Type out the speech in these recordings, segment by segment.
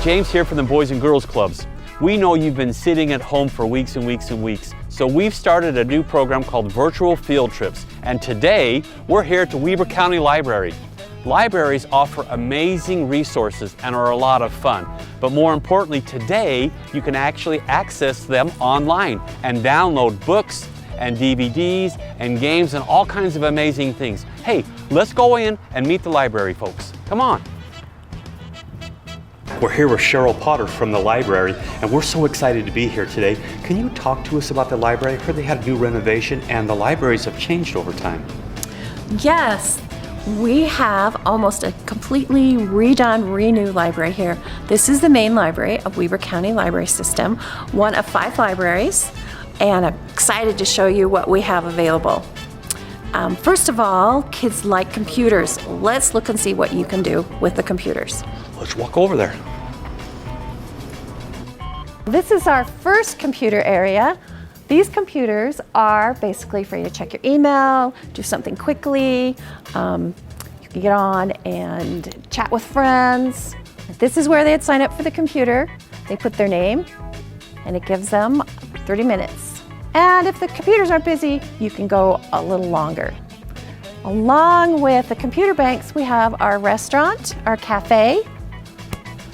James here from the Boys and Girls Clubs. We know you've been sitting at home for weeks and weeks and weeks, so we've started a new program called Virtual Field Trips. And today, we're here at the Weber County Library. Libraries offer amazing resources and are a lot of fun. But more importantly, today, you can actually access them online and download books and DVDs and games and all kinds of amazing things. Hey, let's go in and meet the library folks. Come on. We're here with Cheryl Potter from the library, and we're so excited to be here today. Can you talk to us about the library? I heard they had a new renovation and the libraries have changed over time. Yes, we have almost a completely redone, renewed library here. This is the main library of Weber County Library System, one of 5 libraries, and I'm excited to show you what we have available. First of all, kids like computers. Let's look and see what you can do with the computers. Let's walk over there. This is our first computer area. These computers are basically for you to check your email, do something quickly. You can get on and chat with friends. This is where they'd sign up for the computer. They put their name and it gives them 30 minutes. And if the computers aren't busy, you can go a little longer. Along with the computer banks, we have our restaurant, our cafe.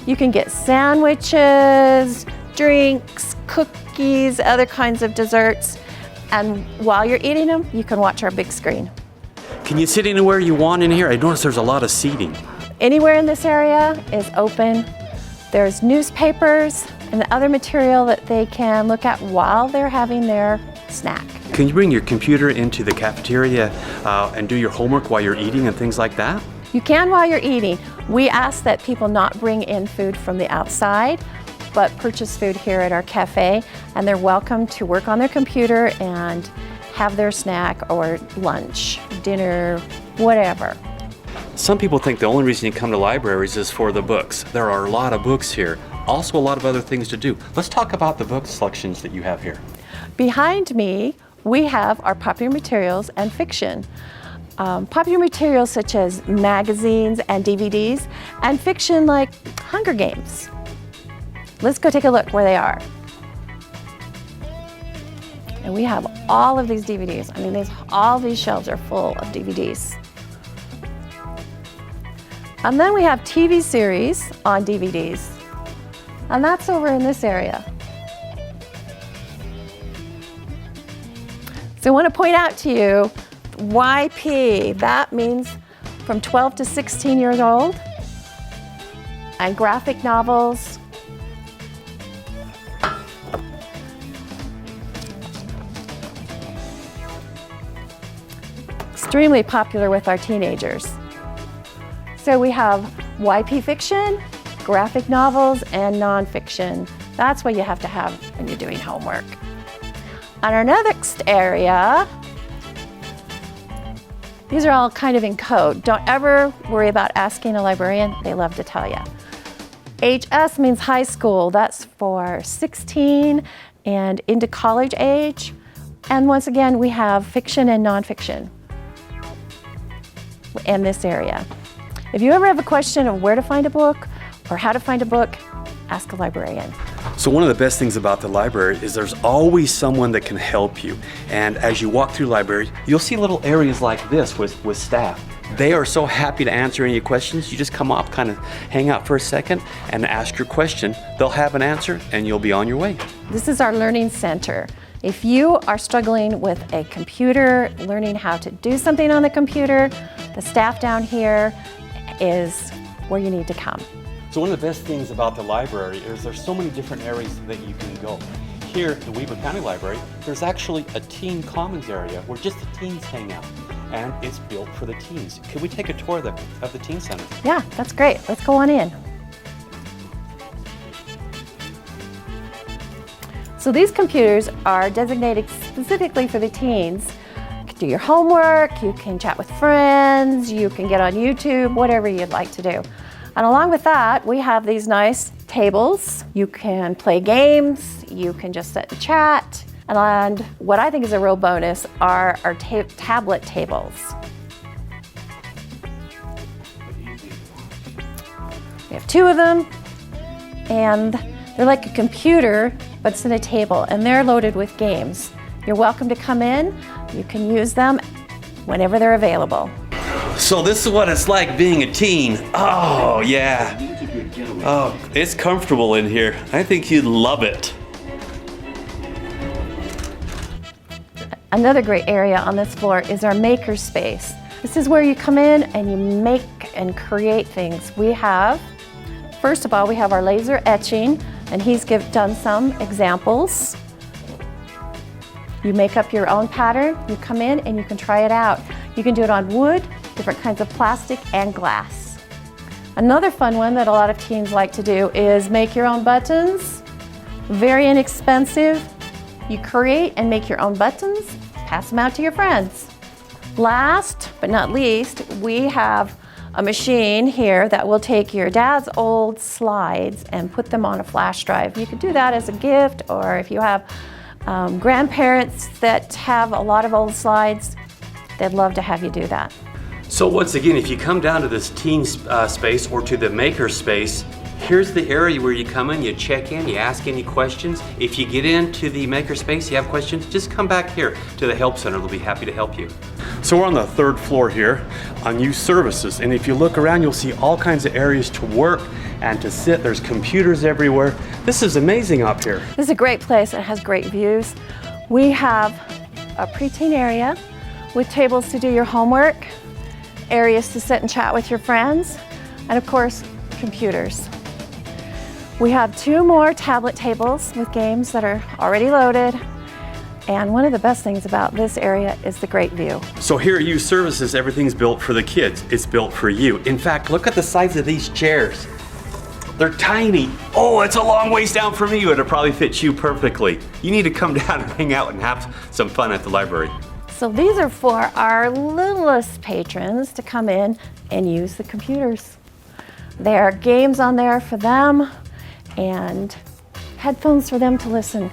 You can get sandwiches, drinks, cookies, other kinds of desserts. And while you're eating them, you can watch our big screen. Can you sit anywhere you want in here? I noticed there's a lot of seating. Anywhere in this area is open. There's newspapers and other material that they can look at while they're having their snack. Can you bring your computer into the cafeteria and do your homework while you're eating and things like that? You can while you're eating. We ask that people not bring in food from the outside, but purchase food here at our cafe, and they're welcome to work on their computer and have their snack or lunch, dinner, whatever. Some people think the only reason you come to libraries is for the books. There are a lot of books here, also a lot of other things to do. Let's talk about the book selections that you have here. Behind me, we have our popular materials and fiction. Popular materials such as magazines and DVDs, and fiction like Hunger Games. Let's go take a look where they are. And we have all of these DVDs. I mean, all these shelves are full of DVDs. And then we have TV series on DVDs. And that's over in this area. So I want to point out to you, YP, that means from 12 to 16 years old. And graphic novels. Extremely popular with our teenagers. So we have YP fiction, graphic novels, and nonfiction. That's what you have to have when you're doing homework. On our next area, these are all kind of in code. Don't ever worry about asking a librarian, they love to tell you. HS means high school. That's for 16 and into college age. And once again, we have fiction and nonfiction in this area. If you ever have a question of where to find a book or how to find a book, ask a librarian. So one of the best things about the library is there's always someone that can help you. And as you walk through libraries, you'll see little areas like this with staff. They are so happy to answer any questions. You just come up, kind of hang out for a second and ask your question. They'll have an answer and you'll be on your way. This is our learning center. If you are struggling with a computer, learning how to do something on the computer, the staff down here is where you need to come. So one of the best things about the library is there's so many different areas that you can go. Here at the Weber County Library, there's actually a teen commons area where just the teens hang out, and it's built for the teens. Could we take a tour of the teen center? Yeah, that's great. Let's go on in. So these computers are designated specifically for the teens. You can do your homework, you can chat with friends, you can get on YouTube, whatever you'd like to do. And along with that, we have these nice tables. You can play games, you can just sit and chat. And what I think is a real bonus are our tablet tables. We have 2 of them. and they're like a computer, but it's in a table, and they're loaded with games. You're welcome to come in. You can use them whenever they're available. So this is what it's like being a teen. Oh, yeah. Oh, it's comfortable in here. I think you'd love it. Another great area on this floor is our makerspace. This is where you come in and you make and create things. First of all, we have our laser etching, and he's done some examples. You make up your own pattern, you come in and you can try it out. You can do it on wood, different kinds of plastic, and glass. Another fun one that a lot of teens like to do is make your own buttons. Very inexpensive. You create and make your own buttons, pass them out to your friends. Last but not least, we have a machine here that will take your dad's old slides and put them on a flash drive. You could do that as a gift, or if you have grandparents that have a lot of old slides, they'd love to have you do that. So once again, if you come down to this teen space or to the maker space, here's the area where you come in, you check in, you ask any questions. If you get into the maker space, you have questions, just come back here to the Help Center. They'll be happy to help you. So we're on the 3rd floor here on youth services. And if you look around, you'll see all kinds of areas to work and to sit. There's computers everywhere. This is amazing up here. This is a great place. It has great views. We have a preteen area with tables to do your homework, areas to sit and chat with your friends, and of course, computers. We have 2 more tablet tables with games that are already loaded. And one of the best things about this area is the great view. So here at Youth Services, everything's built for the kids. It's built for you. In fact, look at the size of these chairs. They're tiny. Oh, it's a long ways down from you. It'll probably fit you perfectly. You need to come down and hang out and have some fun at the library. So these are for our littlest patrons to come in and use the computers. There are games on there for them and headphones for them to listen.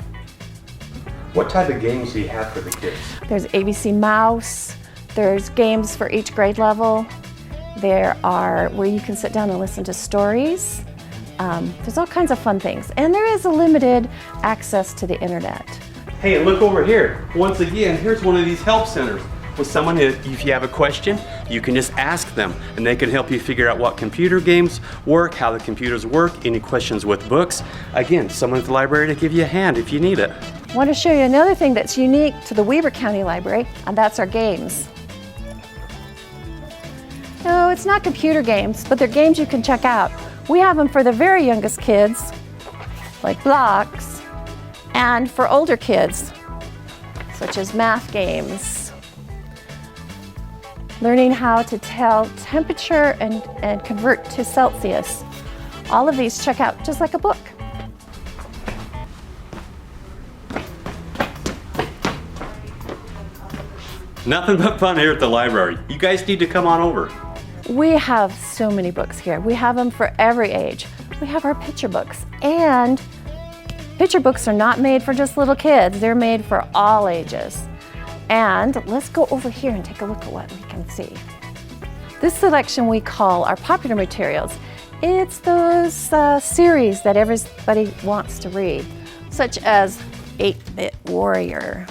What type of games do you have for the kids? There's ABC Mouse, there's games for each grade level. There are where you can sit down and listen to stories. There's all kinds of fun things. And there is a limited access to the internet. Hey, and look over here. Once again, here's one of these help centers. With someone, if you have a question, you can just ask them and they can help you figure out what computer games work, how the computers work, any questions with books. Again, someone at the library to give you a hand if you need it. I want to show you another thing that's unique to the Weber County Library, and that's our games. No, it's not computer games, but they're games you can check out. We have them for the very youngest kids, like blocks, and for older kids, such as math games. Learning how to tell temperature and convert to Celsius. All of these check out just like a book. Nothing but fun here at the library. You guys need to come on over. We have so many books here. We have them for every age. We have our picture books, and picture books are not made for just little kids. They're made for all ages. And let's go over here and take a look at what we can see. This selection we call our popular materials. It's those series that everybody wants to read, such as 8-Bit Warrior,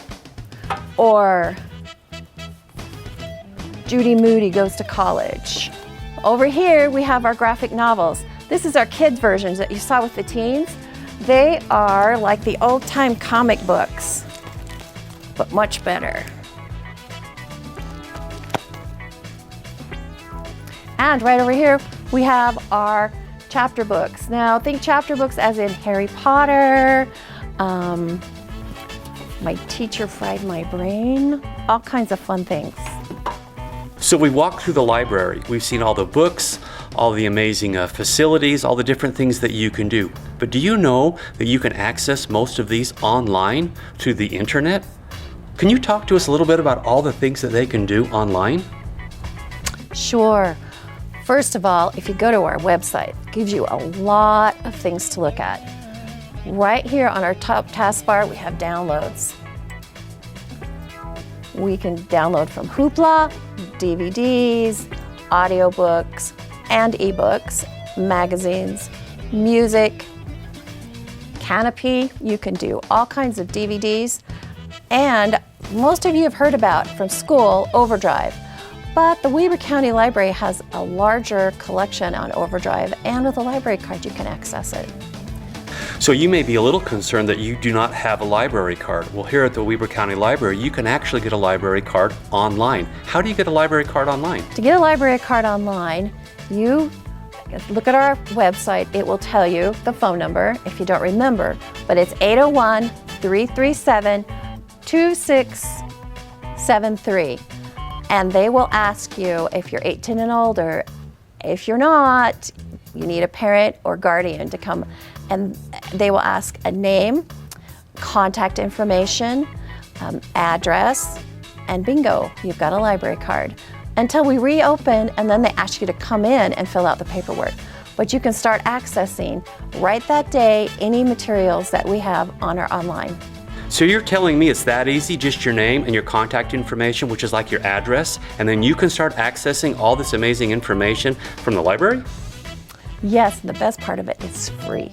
or Judy Moody Goes to College. Over here we have our graphic novels. This is our kids' versions that you saw with the teens. They are like the old-time comic books, but much better. And right over here, we have our chapter books. Now, think chapter books as in Harry Potter, My Teacher Fried My Brain, all kinds of fun things. So we walked through the library. We've seen all the books, all the amazing facilities, all the different things that you can do. But do you know that you can access most of these online through the internet? Can you talk to us a little bit about all the things that they can do online? Sure. First of all, if you go to our website, it gives you a lot of things to look at. Right here on our top taskbar, we have downloads. We can download from Hoopla, DVDs, audiobooks, and ebooks, magazines, music, Canopy, you can do all kinds of DVDs, and most of you have heard about from school Overdrive. But the Weber County Library has a larger collection on Overdrive, and with a library card you can access it. So you may be a little concerned that you do not have a library card. Well, here at the Weber County Library, you can actually get a library card online. How do you get a library card online? To get a library card online, you look at our website. It will tell you the phone number if you don't remember, but it's 801-337-2673. And they will ask you if you're 18 and older. If you're not, you need a parent or guardian to come, and they will ask a name, contact information, address, and bingo, you've got a library card. Until we reopen, and then they ask you to come in and fill out the paperwork. But you can start accessing right that day any materials that we have on our online. So you're telling me it's that easy, just your name and your contact information, which is like your address, and then you can start accessing all this amazing information from the library? Yes, and the best part of it is free.